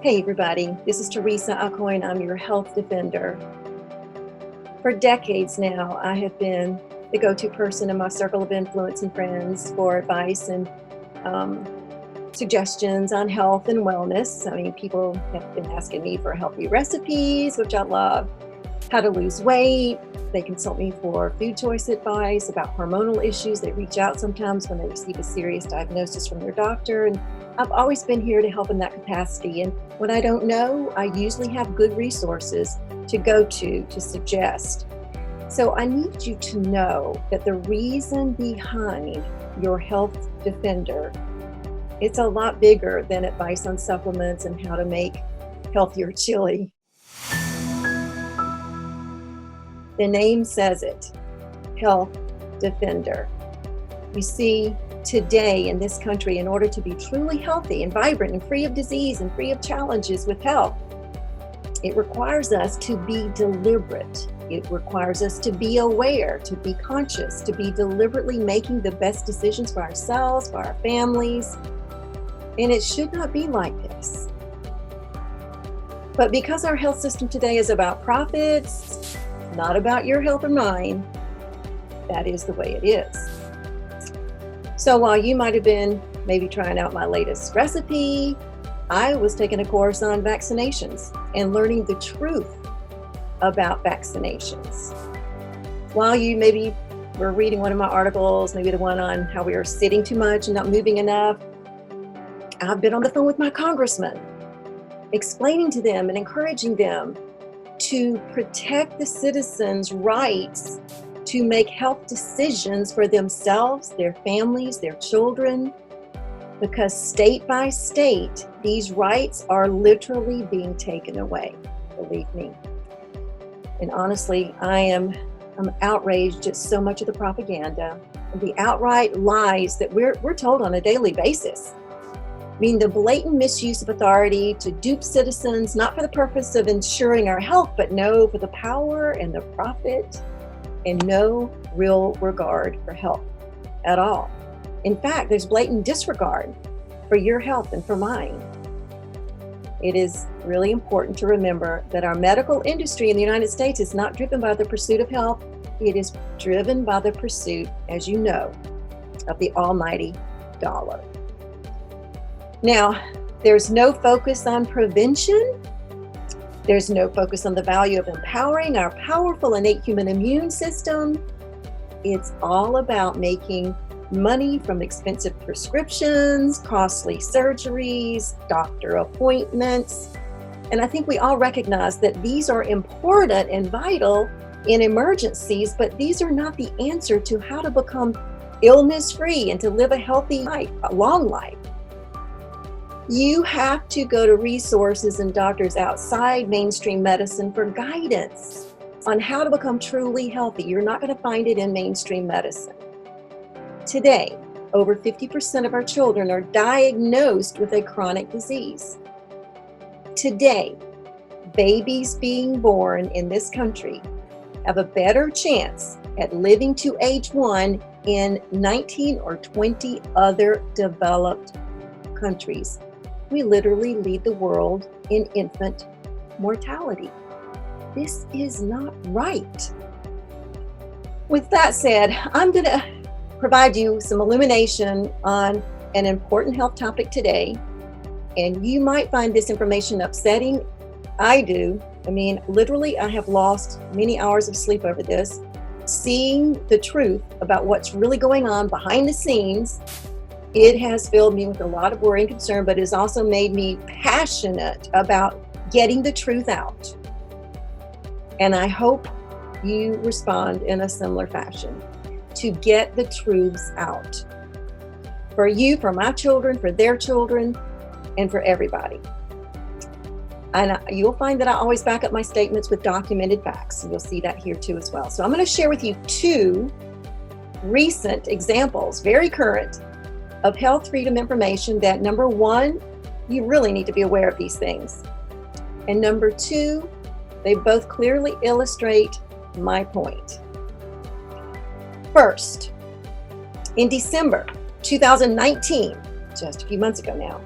Hey everybody, this is Teresa Acoin. I'm your health defender. For decades now, I have been the go-to person in my circle of influence and friends for advice and um, suggestions on health and wellness. I mean, people have been asking me for healthy recipes, which I love, how to lose weight. They consult me for food choice advice about hormonal issues. They reach out sometimes when they receive a serious diagnosis from their doctor. And I've always been here to help in that capacity. And when I don't know, I usually have good resources to go to suggest. So I need you to know that the reason behind your health defender, it's a lot bigger than advice on supplements and how to make healthier chili. The name says it, health defender. You see, today in this country, in order to be truly healthy and vibrant and free of disease and free of challenges with health, it requires us to be deliberate. It requires us to be aware, to be conscious, to be deliberately making the best decisions for ourselves, for our families. And it should not be like this. But because our health system today is about profits, not about your health or mine, that is the way it is. So while you might have been maybe trying out my latest recipe, I was taking a course on vaccinations and learning the truth about vaccinations. While you maybe were reading one of my articles, maybe the one on how we are sitting too much and not moving enough, I've been on the phone with my congressman, explaining to them and encouraging them to protect the citizens' rights to make health decisions for themselves, their families, their children, because state by state, these rights are literally being taken away, believe me. And honestly, I'm outraged at so much of the propaganda, the outright lies that we're told on a daily basis. I mean, the blatant misuse of authority to dupe citizens, not for the purpose of ensuring our health, but no, for the power and the profit, and no real regard for health at all. In fact, there's blatant disregard for your health and for mine. It is really important to remember that our medical industry in the United States is not driven by the pursuit of health. It is driven by the pursuit, as you know, of the almighty dollar. Now, there's no focus on prevention. There's no focus on the value of empowering our powerful innate human immune system. It's all about making money from expensive prescriptions, costly surgeries, doctor appointments. And I think we all recognize that these are important and vital in emergencies, but these are not the answer to how to become illness-free and to live a healthy life, a long life. You have to go to resources and doctors outside mainstream medicine for guidance on how to become truly healthy. You're not going to find it in mainstream medicine. Today, over 50% of our children are diagnosed with a chronic disease. Today, babies being born in this country have a better chance at living to age 1 in 19 or 20 other developed countries. We literally lead the world in infant mortality. This is not right. With that said, I'm going to provide you some illumination on an important health topic today. And you might find this information upsetting. I do. I mean, literally, I have lost many hours of sleep over this. Seeing the truth about what's really going on behind the scenes, it has filled me with a lot of worry and concern, but it's also made me passionate about getting the truth out. And I hope you respond in a similar fashion to get the truths out. For you, for my children, for their children, and for everybody. And you'll find that I always back up my statements with documented facts. You'll see that here too as well. So I'm going to share with you 2 recent examples, very current, of health freedom information that, number 1, you really need to be aware of these things. And number 2, they both clearly illustrate my point. First, in December 2019, just a few months ago now,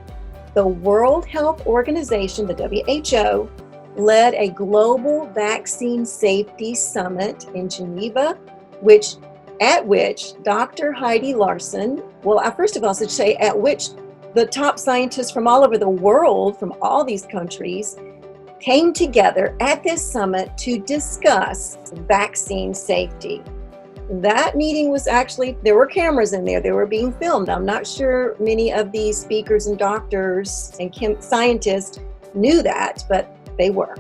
the World Health Organization, the WHO, led a global vaccine safety summit in Geneva, at which Dr. Heidi Larson, first of all, I should say at which the top scientists from all over the world, from all these countries, came together at this summit to discuss vaccine safety. That meeting was actually, there were cameras in there, they were being filmed. I'm not sure many of these speakers and doctors and scientists knew that, but they were.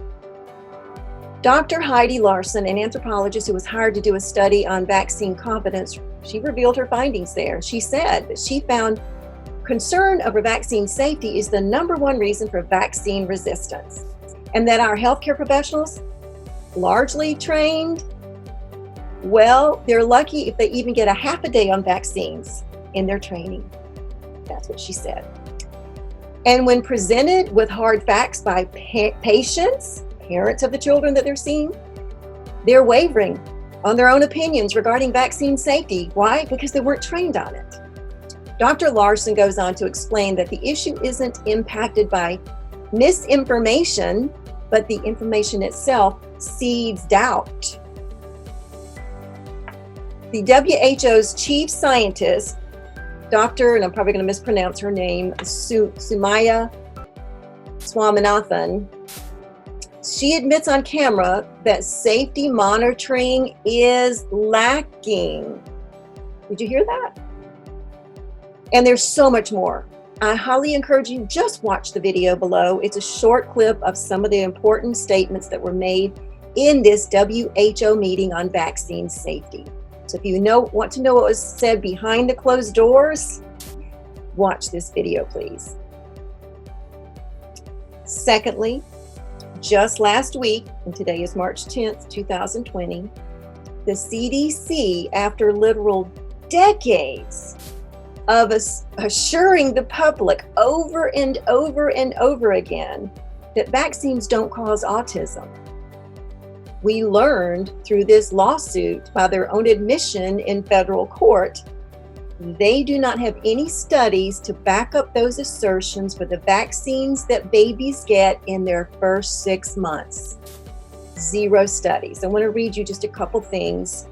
Dr. Heidi Larson, an anthropologist who was hired to do a study on vaccine competence, she revealed her findings there. She said that she found concern over vaccine safety is the #1 reason for vaccine resistance, and that our healthcare professionals, largely trained, well, they're lucky if they even get a half a day on vaccines in their training. That's what she said. And when presented with hard facts by patients, parents of the children that they're seeing, they're wavering on their own opinions regarding vaccine safety. Why? Because they weren't trained on it. Dr. Larson goes on to explain that the issue isn't impacted by misinformation, but the information itself seeds doubt. The WHO's chief scientist, Dr., and I'm probably going to mispronounce her name, Sumaya Swaminathan, she admits on camera that safety monitoring is lacking. Did you hear that? And there's so much more. I highly encourage you, just watch the video below. It's a short clip of some of the important statements that were made in this WHO meeting on vaccine safety. So if you want to know what was said behind the closed doors, watch this video, please. Secondly, just last week, and today is March 10th, 2020, the CDC, after literal decades of assuring the public over and over and over again that vaccines don't cause autism, we learned through this lawsuit, by their own admission in federal court, they do not have any studies to back up those assertions for the vaccines that babies get in their first 6 months. 0 studies. I want to read you just a couple things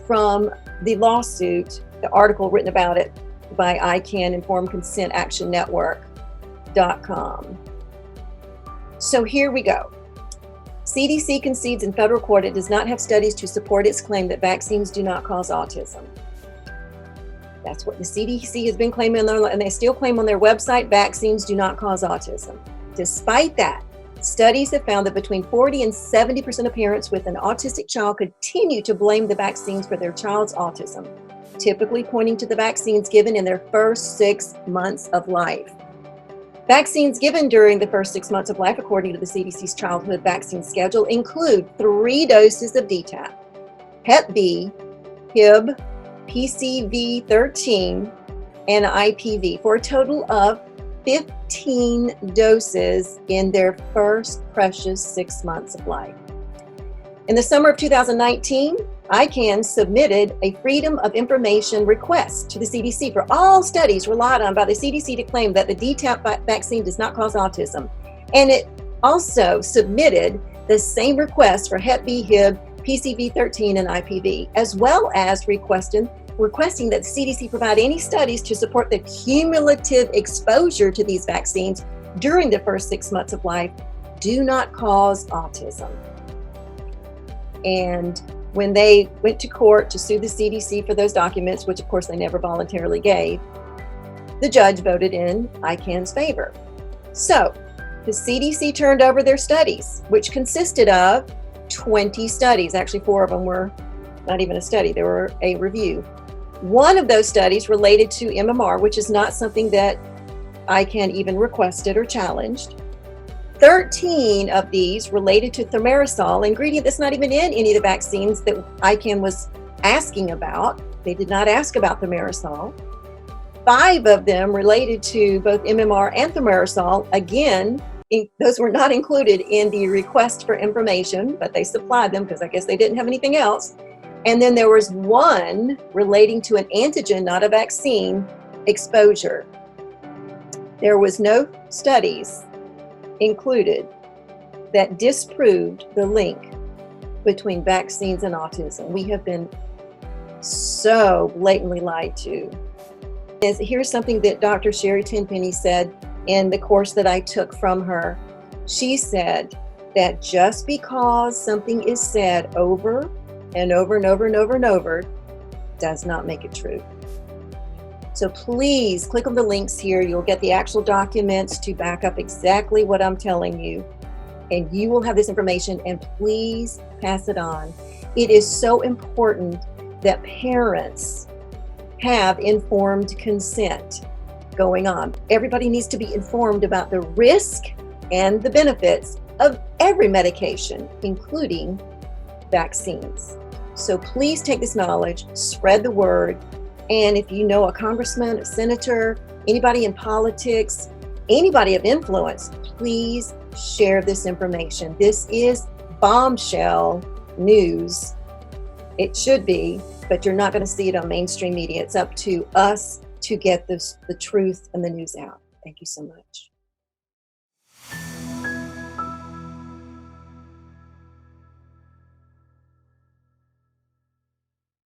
from the lawsuit, the article written about it by ICANN, Informed Consent Action Network.com. So here we go. CDC concedes in federal court it does not have studies to support its claim that vaccines do not cause autism. That's what the CDC has been claiming, and they still claim on their website, vaccines do not cause autism. Despite that, studies have found that between 40 and 70% of parents with an autistic child continue to blame the vaccines for their child's autism, typically pointing to the vaccines given in their first 6 months of life. Vaccines given during the first 6 months of life, according to the CDC's childhood vaccine schedule, include 3 doses of DTaP, Hep B, Hib, PCV13, and IPV, for a total of 15 doses in their first precious 6 months of life. In the summer of 2019, ICANN submitted a Freedom of Information request to the CDC for all studies relied on by the CDC to claim that the DTaP vaccine does not cause autism. And it also submitted the same request for Hep B, Hib, PCV13, and IPV, as well as requesting that the CDC provide any studies to support the cumulative exposure to these vaccines during the first 6 months of life do not cause autism. And when they went to court to sue the CDC for those documents, which of course they never voluntarily gave, the judge voted in ICANN's favor. So the CDC turned over their studies, which consisted of 20 studies. Actually, 4 of them were not even a study, they were a review. One of those studies related to MMR, which is not something that ICANN even requested or challenged. 13 of these related to thimerosal, an ingredient that's not even in any of the vaccines that ICANN was asking about. They did not ask about thimerosal. 5 of them related to both MMR and thimerosal. Again, those were not included in the request for information, but they supplied them because I guess they didn't have anything else. And then there was 1 relating to an antigen, not a vaccine, exposure. There was no studies included that disproved the link between vaccines and autism. We have been so blatantly lied to. Here's something that Dr. Sherry Tenpenny said in the course that I took from her. She said that just because something is said over and over and over and over and over does not make it true. So please click on the links here. You'll get the actual documents to back up exactly what I'm telling you. And you will have this information, and please pass it on. It is so important that parents have informed consent going on. Everybody needs to be informed about the risk and the benefits of every medication, including vaccines. So please take this knowledge, spread the word, and if you know a congressman, a senator, anybody in politics, anybody of influence, please share this information. This is bombshell news. It should be, but you're not going to see it on mainstream media. It's up to us to get the truth and the news out. Thank you so much.